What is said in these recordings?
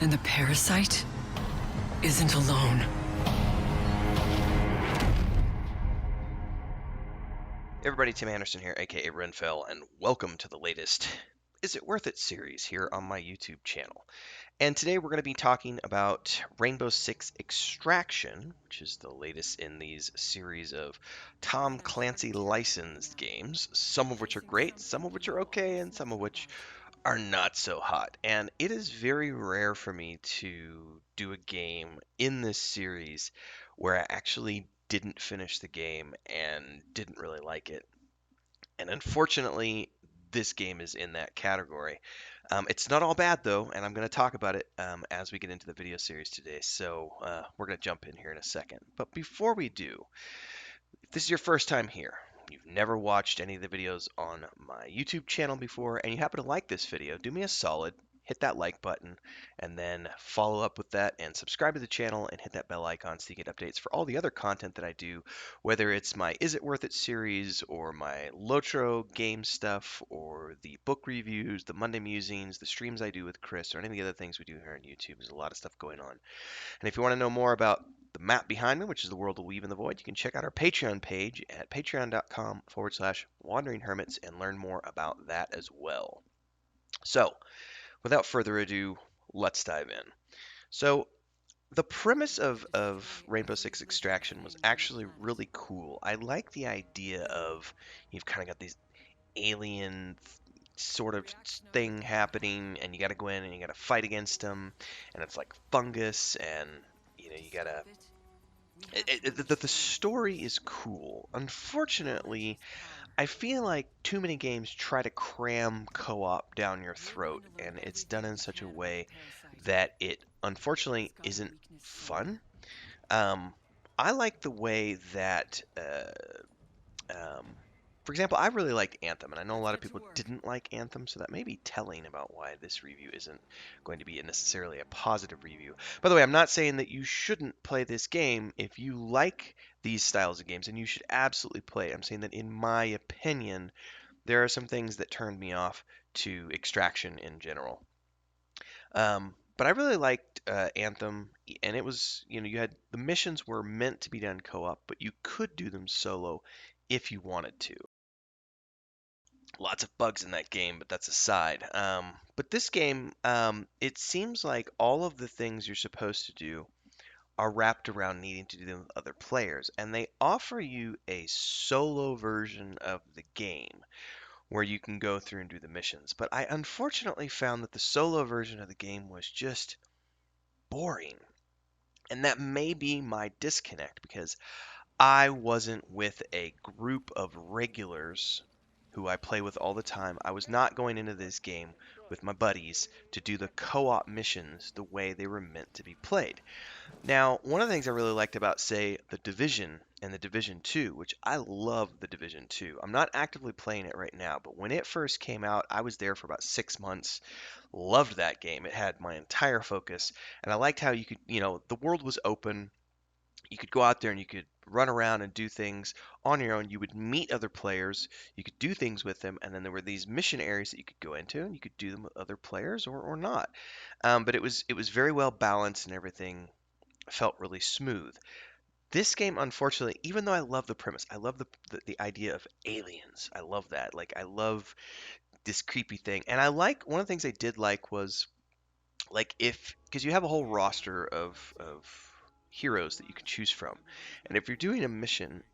And the parasite isn't alone. Everybody, Tim Anderson here, aka Renfell, and welcome to the latest Is It Worth It series here on my YouTube channel. And today we're going to be talking about Rainbow Six Extraction, which is the latest in these series of Tom Clancy licensed games, some of which are great, some of which are okay, and some of which are not so hot. And it is very rare for me to do a game in this series where I actually didn't finish the game and didn't really like it. And unfortunately, this game is in that category. It's not all bad though, and I'm going to talk about it as we get into the video series today. So we're going to jump in here in a second. But before we do, if this is your first time here, you've never watched any of the videos on my YouTube channel before, and you happen to like this video, do me a solid, hit that like button, and then follow up with that and subscribe to the channel and hit that bell icon so you get updates for all the other content that I do, whether it's my Is It Worth It series or my Lotro game stuff or the book reviews, the Monday musings, the streams I do with Chris, or any of the other things we do here on YouTube. There's a lot of stuff going on. And if you want to know more about the map behind me, which is the world of Weave in the Void, you can check out our Patreon page at patreon.com/wandering hermits and learn more about that as well. So, without further ado, let's dive in. So, the premise of Rainbow Six Extraction was actually really cool. I like the idea of you've kind of got these alien sort of thing happening, and you got to go in and you got to fight against them, and it's like fungus, and you gotta the story is cool. Unfortunately, I feel like too many games try to cram co-op down your throat, and it's done in such a way that it unfortunately isn't fun. Um, I like the way that for example, I really liked Anthem, and I know a lot of people didn't like Anthem, so that may be telling about why this review isn't going to be necessarily a positive review. By the way, I'm not saying that you shouldn't play this game if you like these styles of games, and you should absolutely play it. I'm saying that in my opinion, there are some things that turned me off to Extraction in general. But I really liked Anthem, and it was, you had the missions were meant to be done co-op, but you could do them solo if you wanted to. Lots of bugs in that game, but that's aside. But this game, it seems like all of the things you're supposed to do are wrapped around needing to do them with other players, and they offer you a solo version of the game where you can go through and do the missions. But I unfortunately found that the solo version of the game was just boring. And that may be my disconnect because I wasn't with a group of regulars who I play with all the time. I was not going into this game with my buddies to do the co-op missions the way they were meant to be played. Now, one of the things I really liked about, say, The Division and The Division 2, which I love The Division 2. I'm not actively playing it right now, but when it first came out, I was there for about 6 months. Loved that game. It had my entire focus, and I liked how you could, the world was open. You could go out there and you could run around and do things on your own. You would meet other players, you could do things with them, and then there were these mission areas that you could go into, and you could do them with other players or not. But it was very well balanced and everything felt really smooth. This game, unfortunately, even though I love the premise, I love the idea of aliens. I love that. Like I love this creepy thing, and I like one of the things I did like was like if because you have a whole roster of heroes that you can choose from, and if you're doing a mission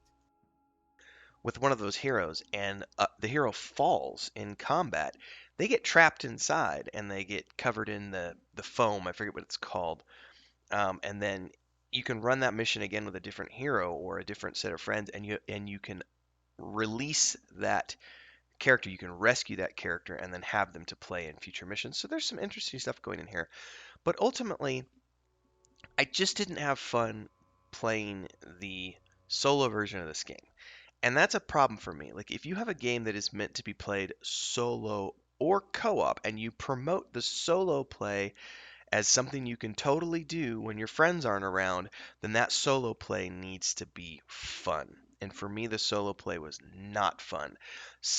with one of those heroes and the hero falls in combat, they get trapped inside and they get covered in the foam. I forget what it's called. And then you can run that mission again with a different hero or a different set of friends, and you can release that character. You can rescue that character and then have them to play in future missions. So there's some interesting stuff going in here. But ultimately, I just didn't have fun playing the solo version of this game. And that's a problem for me. Like, if you have a game that is meant to be played solo or co op, and you promote the solo play as something you can totally do when your friends aren't around, then that solo play needs to be fun. And for me, the solo play was not fun.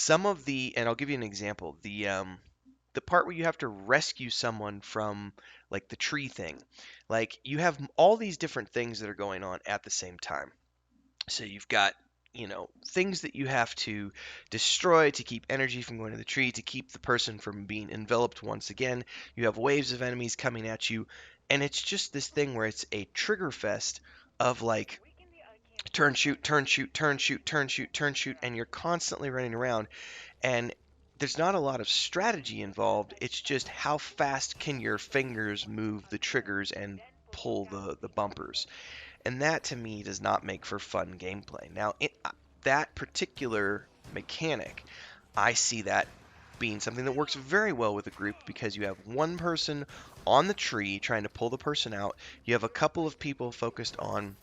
And I'll give you an example. The the part where you have to rescue someone from like the tree thing. Like you have all these different things that are going on at the same time. So you've got, things that you have to destroy to keep energy from going to the tree, to keep the person from being enveloped once again. You have waves of enemies coming at you, and it's just this thing where it's a trigger fest of like turn, shoot, turn, shoot, turn, shoot, turn, shoot, turn, shoot, and you're constantly running around. And there's not a lot of strategy involved. It's just how fast can your fingers move the triggers and pull the bumpers. And that to me does not make for fun gameplay. Now, that particular mechanic, I see that being something that works very well with a group because you have one person on the tree trying to pull the person out. You have a couple of people focused on,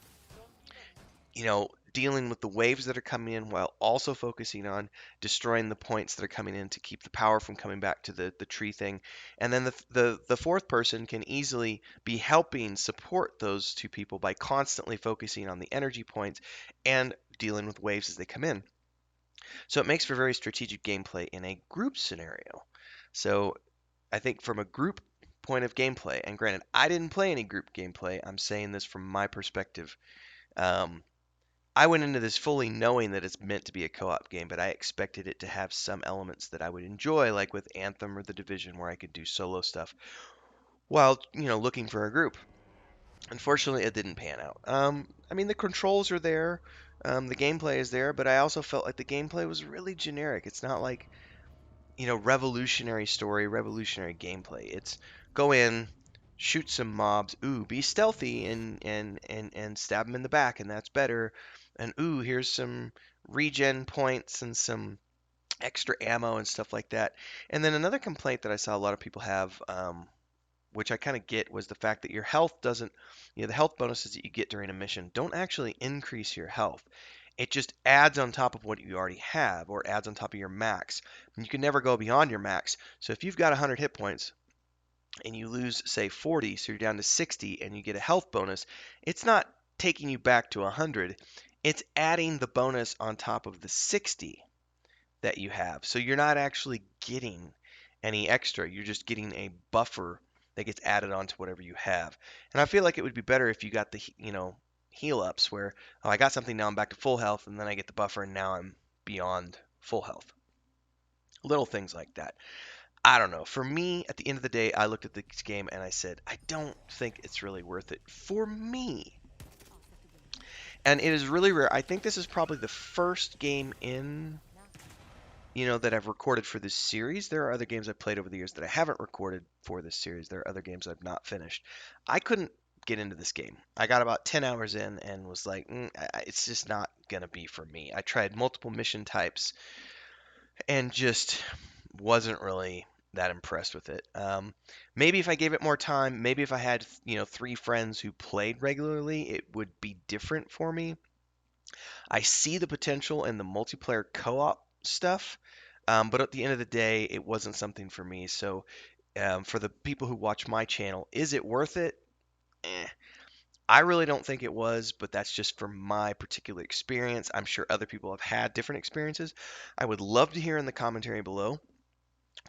dealing with the waves that are coming in while also focusing on destroying the points that are coming in to keep the power from coming back to the tree thing. And then the fourth person can easily be helping support those two people by constantly focusing on the energy points and dealing with waves as they come in. So it makes for very strategic gameplay in a group scenario. So I think from a group point of gameplay, and granted, I didn't play any group gameplay, I'm saying this from my perspective. Um, I went into this fully knowing that it's meant to be a co-op game, but I expected it to have some elements that I would enjoy, like with Anthem or The Division, where I could do solo stuff while, looking for a group. Unfortunately, it didn't pan out. I mean, the controls are there, the gameplay is there, but I also felt like the gameplay was really generic. It's not like, revolutionary story, revolutionary gameplay. It's go in, shoot some mobs, ooh, be stealthy and stab them in the back, and that's better. And ooh, here's some regen points and some extra ammo and stuff like that. And then another complaint that I saw a lot of people have, which I kind of get, was the fact that your health doesn't, the health bonuses that you get during a mission don't actually increase your health. It just adds on top of what you already have, or adds on top of your max. And you can never go beyond your max. So if you've got 100 hit points and you lose, say, 40, so you're down to 60, and you get a health bonus, it's not taking you back to 100. It's adding the bonus on top of the 60 that you have. So you're not actually getting any extra. You're just getting a buffer that gets added onto whatever you have. And I feel like it would be better if you got the, heal ups where, oh, I got something, now I'm back to full health, and then I get the buffer, and now I'm beyond full health. Little things like that. I don't know. For me, at the end of the day, I looked at this game and I said, I don't think it's really worth it for me. And it is really rare. I think this is probably the first game in that I've recorded for this series. There are other games I've played over the years that I haven't recorded for this series. There are other games I've not finished. I couldn't get into this game. I got about 10 hours in and was like, it's just not going to be for me. I tried multiple mission types and just wasn't really that impressed with it. Maybe if I gave it more time, maybe if I had, 3 friends who played regularly, it would be different for me. I see the potential in the multiplayer co-op stuff, but at the end of the day, it wasn't something for me. So, for the people who watch my channel, is it worth it? Eh. I really don't think it was, but that's just from my particular experience. I'm sure other people have had different experiences. I would love to hear in the commentary below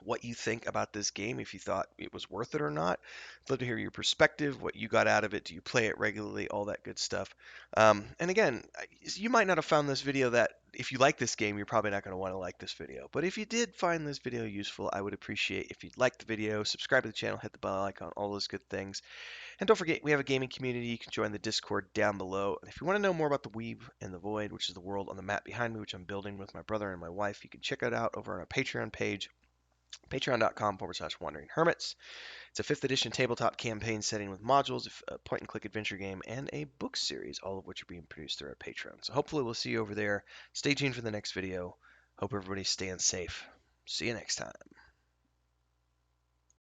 what you think about this game, if you thought it was worth it or not. I'd love to hear your perspective, what you got out of it. Do you play it regularly? All that good stuff. And again, you might not have found this video that if you like this game, you're probably not going to want to like this video. But if you did find this video useful, I would appreciate if you'd like the video, subscribe to the channel, hit the bell icon, all those good things. And don't forget, we have a gaming community. You can join the Discord down below. And if you want to know more about the Weave and the Void, which is the world on the map behind me, which I'm building with my brother and my wife, you can check it out over on our Patreon page. Patreon.com/Wandering Hermits. It's a 5th edition tabletop campaign setting with modules, a point and click adventure game, and a book series, all of which are being produced through our Patreon. So hopefully we'll see you over there. Stay tuned for the next video. Hope everybody's staying safe. See you next time.